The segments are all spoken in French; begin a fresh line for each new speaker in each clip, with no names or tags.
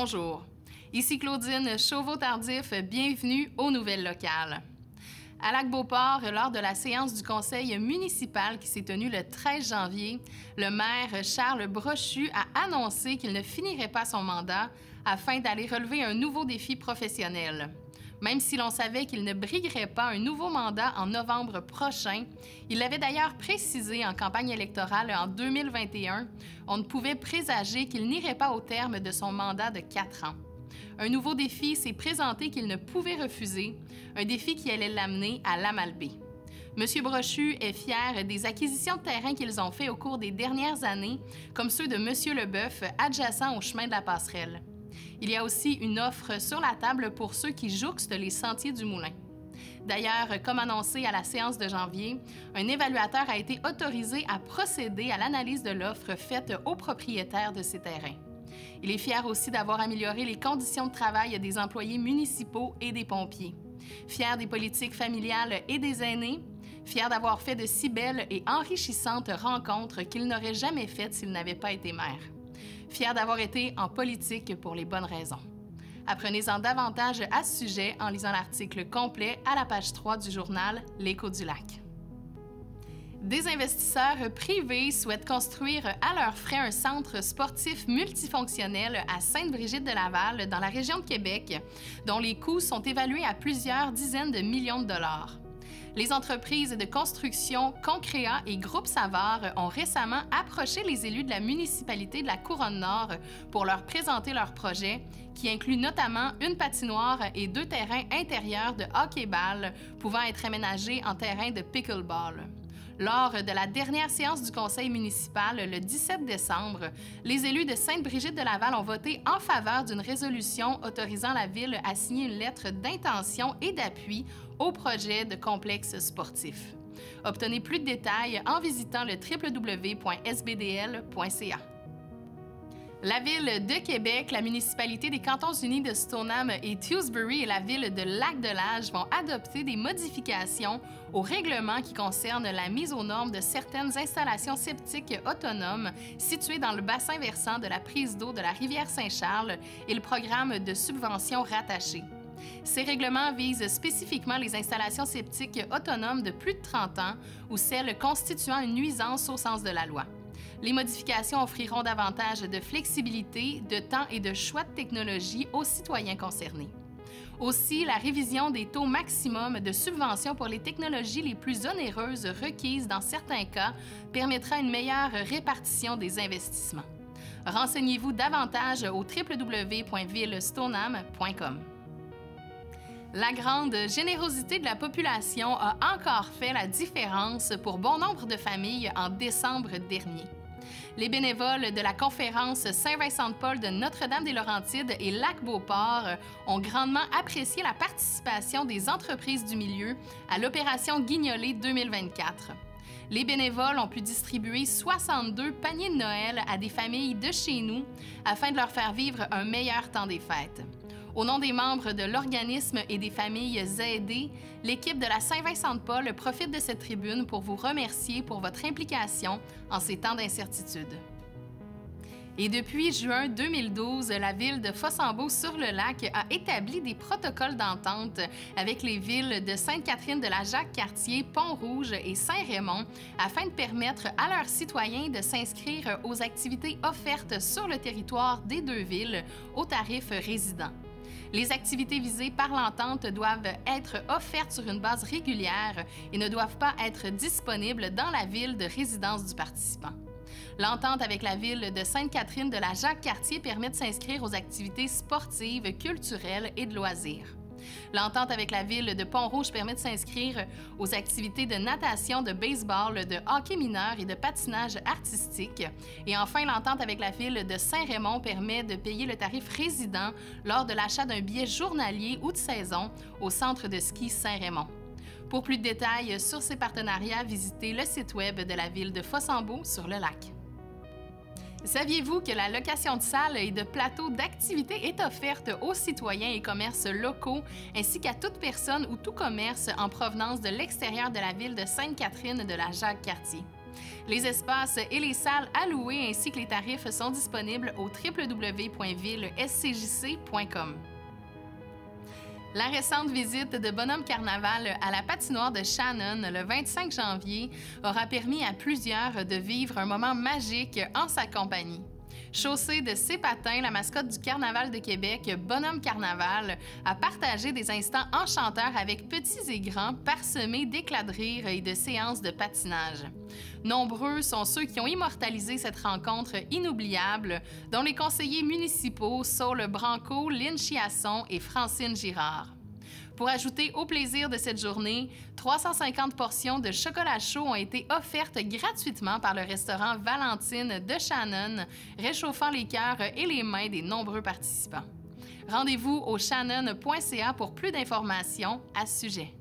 Bonjour, ici Claudine Chauveau-Tardif, bienvenue aux Nouvelles locales. À Lac-Beauport, lors de la séance du conseil municipal qui s'est tenue le 13 janvier, le maire Charles Brochu a annoncé qu'il ne finirait pas son mandat afin d'aller relever un nouveau défi professionnel. Même si l'on savait qu'il ne briguerait pas un nouveau mandat en novembre prochain, il l'avait d'ailleurs précisé en campagne électorale en 2021, on ne pouvait présager qu'il n'irait pas au terme de son mandat de 4 ans. Un nouveau défi s'est présenté qu'il ne pouvait refuser, un défi qui allait l'amener à l'Amalbaie. M. Brochu est fier des acquisitions de terrain qu'ils ont fait au cours des dernières années, comme ceux de M. Leboeuf, adjacent au chemin de la Passerelle. Il y a aussi une offre sur la table pour ceux qui jouxtent les sentiers du Moulin. D'ailleurs, comme annoncé à la séance de janvier, un évaluateur a été autorisé à procéder à l'analyse de l'offre faite aux propriétaires de ces terrains. Il est fier aussi d'avoir amélioré les conditions de travail des employés municipaux et des pompiers. Fier des politiques familiales et des aînés. Fier d'avoir fait de si belles et enrichissantes rencontres qu'il n'aurait jamais faites s'il n'avait pas été maire. Fier d'avoir été en politique pour les bonnes raisons. Apprenez-en davantage à ce sujet en lisant l'article complet à la page 3 du journal L'Écho du Lac. Des investisseurs privés souhaitent construire à leurs frais un centre sportif multifonctionnel à Sainte-Brigitte-de-Laval, dans la région de Québec, dont les coûts sont évalués à plusieurs dizaines de millions de dollars. Les entreprises de construction Concréa et Groupe Savard ont récemment approché les élus de la municipalité de la Couronne-Nord pour leur présenter leur projet, qui inclut notamment une patinoire et 2 terrains intérieurs de hockey-ball pouvant être aménagés en terrain de pickleball. Lors de la dernière séance du conseil municipal, le 17 décembre, les élus de Sainte-Brigitte-de-Laval ont voté en faveur d'une résolution autorisant la Ville à signer une lettre d'intention et d'appui au projet de complexe sportif. Obtenez plus de détails en visitant le www.sbdl.ca. La Ville de Québec, la municipalité des Cantons-Unis de Stoneham et Tewksbury et la Ville de Lac-de-L'Age vont adopter des modifications au règlement qui concerne la mise aux normes de certaines installations septiques autonomes situées dans le bassin versant de la prise d'eau de la rivière Saint-Charles et le programme de subvention rattaché. Ces règlements visent spécifiquement les installations septiques autonomes de plus de 30 ans ou celles constituant une nuisance au sens de la loi. Les modifications offriront davantage de flexibilité, de temps et de choix de technologie aux citoyens concernés. Aussi, la révision des taux maximum de subvention pour les technologies les plus onéreuses requises dans certains cas permettra une meilleure répartition des investissements. Renseignez-vous davantage au www.villestoneham.com. La grande générosité de la population a encore fait la différence pour bon nombre de familles en décembre dernier. Les bénévoles de la conférence Saint-Vincent-de-Paul de Notre-Dame-des-Laurentides et Lac-Beauport ont grandement apprécié la participation des entreprises du milieu à l'opération Guignolée 2024. Les bénévoles ont pu distribuer 62 paniers de Noël à des familles de chez nous afin de leur faire vivre un meilleur temps des fêtes. Au nom des membres de l'organisme et des familles aidées, l'équipe de la Saint-Vincent-de-Paul profite de cette tribune pour vous remercier pour votre implication en ces temps d'incertitude. Et depuis juin 2012, la Ville de Fossambeau-sur-le-Lac a établi des protocoles d'entente avec les villes de Sainte-Catherine-de-la-Jacques-Cartier, Pont-Rouge et Saint-Raymond afin de permettre à leurs citoyens de s'inscrire aux activités offertes sur le territoire des 2 villes au tarif résident. Les activités visées par l'entente doivent être offertes sur une base régulière et ne doivent pas être disponibles dans la ville de résidence du participant. L'entente avec la ville de Sainte-Catherine-de-la-Jacques-Cartier permet de s'inscrire aux activités sportives, culturelles et de loisirs. L'entente avec la ville de Pont-Rouge permet de s'inscrire aux activités de natation, de baseball, de hockey mineur et de patinage artistique. Et enfin, l'entente avec la ville de Saint-Raymond permet de payer le tarif résident lors de l'achat d'un billet journalier ou de saison au centre de ski Saint-Raymond. Pour plus de détails sur ces partenariats, visitez le site web de la ville de Fossambeau-sur-le-Lac. Saviez-vous que la location de salles et de plateaux d'activités est offerte aux citoyens et commerces locaux ainsi qu'à toute personne ou tout commerce en provenance de l'extérieur de la ville de Sainte-Catherine-de-la-Jacques-Cartier? Les espaces et les salles à louer ainsi que les tarifs sont disponibles au www.villescjc.com. La récente visite de Bonhomme Carnaval à la patinoire de Shannon le 25 janvier aura permis à plusieurs de vivre un moment magique en sa compagnie. Chaussé de ses patins, la mascotte du Carnaval de Québec, Bonhomme Carnaval, a partagé des instants enchanteurs avec petits et grands, parsemés d'éclats de rire et de séances de patinage. Nombreux sont ceux qui ont immortalisé cette rencontre inoubliable, dont les conseillers municipaux Saul Branco, Lynn Chiasson et Francine Girard. Pour ajouter au plaisir de cette journée, 350 portions de chocolat chaud ont été offertes gratuitement par le restaurant Valentine de Shannon, réchauffant les cœurs et les mains des nombreux participants. Rendez-vous au shannon.ca pour plus d'informations à ce sujet.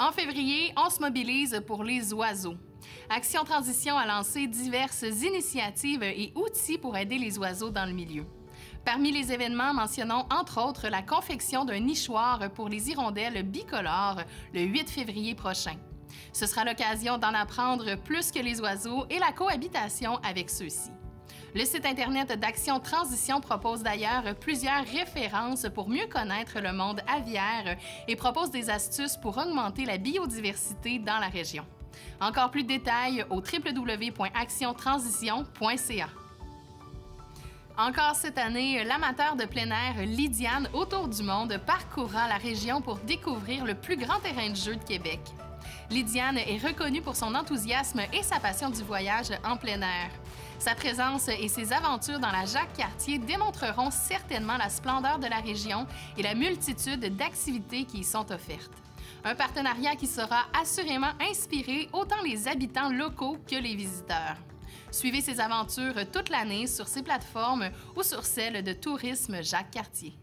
En février, on se mobilise pour les oiseaux. Action Transition a lancé diverses initiatives et outils pour aider les oiseaux dans le milieu. Parmi les événements, mentionnons entre autres la confection d'un nichoir pour les hirondelles bicolores le 8 février prochain. Ce sera l'occasion d'en apprendre plus que les oiseaux et la cohabitation avec ceux-ci. Le site Internet d'Action Transition propose d'ailleurs plusieurs références pour mieux connaître le monde aviaire et propose des astuces pour augmenter la biodiversité dans la région. Encore plus de détails au www.actiontransition.ca. Encore cette année, l'amateur de plein air Lydiane Autour du monde parcourra la région pour découvrir le plus grand terrain de jeu de Québec. Lydiane est reconnue pour son enthousiasme et sa passion du voyage en plein air. Sa présence et ses aventures dans la Jacques-Cartier démontreront certainement la splendeur de la région et la multitude d'activités qui y sont offertes. Un partenariat qui saura assurément inspirer autant les habitants locaux que les visiteurs. Suivez ses aventures toute l'année sur ces plateformes ou sur celle de Tourisme Jacques-Cartier.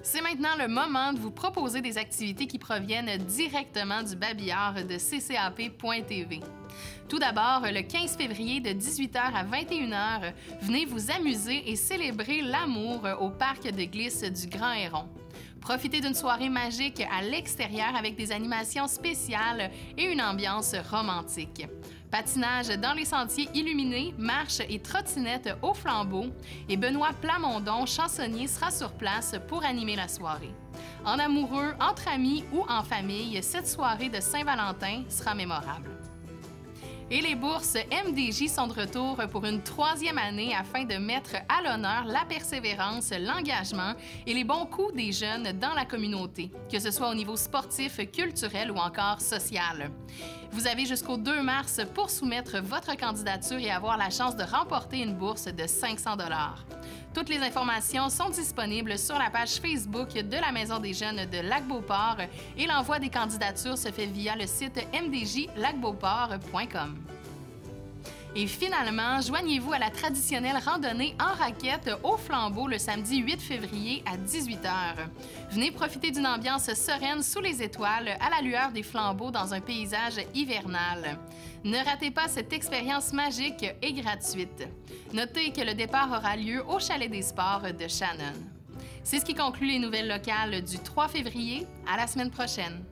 C'est maintenant le moment de vous proposer des activités qui proviennent directement du babillard de ccap.tv. Tout d'abord, le 15 février de 18h à 21h, venez vous amuser et célébrer l'amour au parc de glisse du Grand Héron. Profitez d'une soirée magique à l'extérieur avec des animations spéciales et une ambiance romantique. Patinage dans les sentiers illuminés, marche et trottinette au flambeau. Et Benoît Plamondon, chansonnier, sera sur place pour animer la soirée. En amoureux, entre amis ou en famille, cette soirée de Saint-Valentin sera mémorable. Et les bourses MDJ sont de retour pour une 3e année afin de mettre à l'honneur la persévérance, l'engagement et les bons coups des jeunes dans la communauté, que ce soit au niveau sportif, culturel ou encore social. Vous avez jusqu'au 2 mars pour soumettre votre candidature et avoir la chance de remporter une bourse de 500 $. Toutes les informations sont disponibles sur la page Facebook de la Maison des jeunes de Lac-Beauport et l'envoi des candidatures se fait via le site mdjlacbeauport.com. Et finalement, joignez-vous à la traditionnelle randonnée en raquette au flambeau le samedi 8 février à 18h. Venez profiter d'une ambiance sereine sous les étoiles à la lueur des flambeaux dans un paysage hivernal. Ne ratez pas cette expérience magique et gratuite. Notez que le départ aura lieu au Chalet des Sports de Shannon. C'est ce qui conclut les nouvelles locales du 3 février. À la semaine prochaine.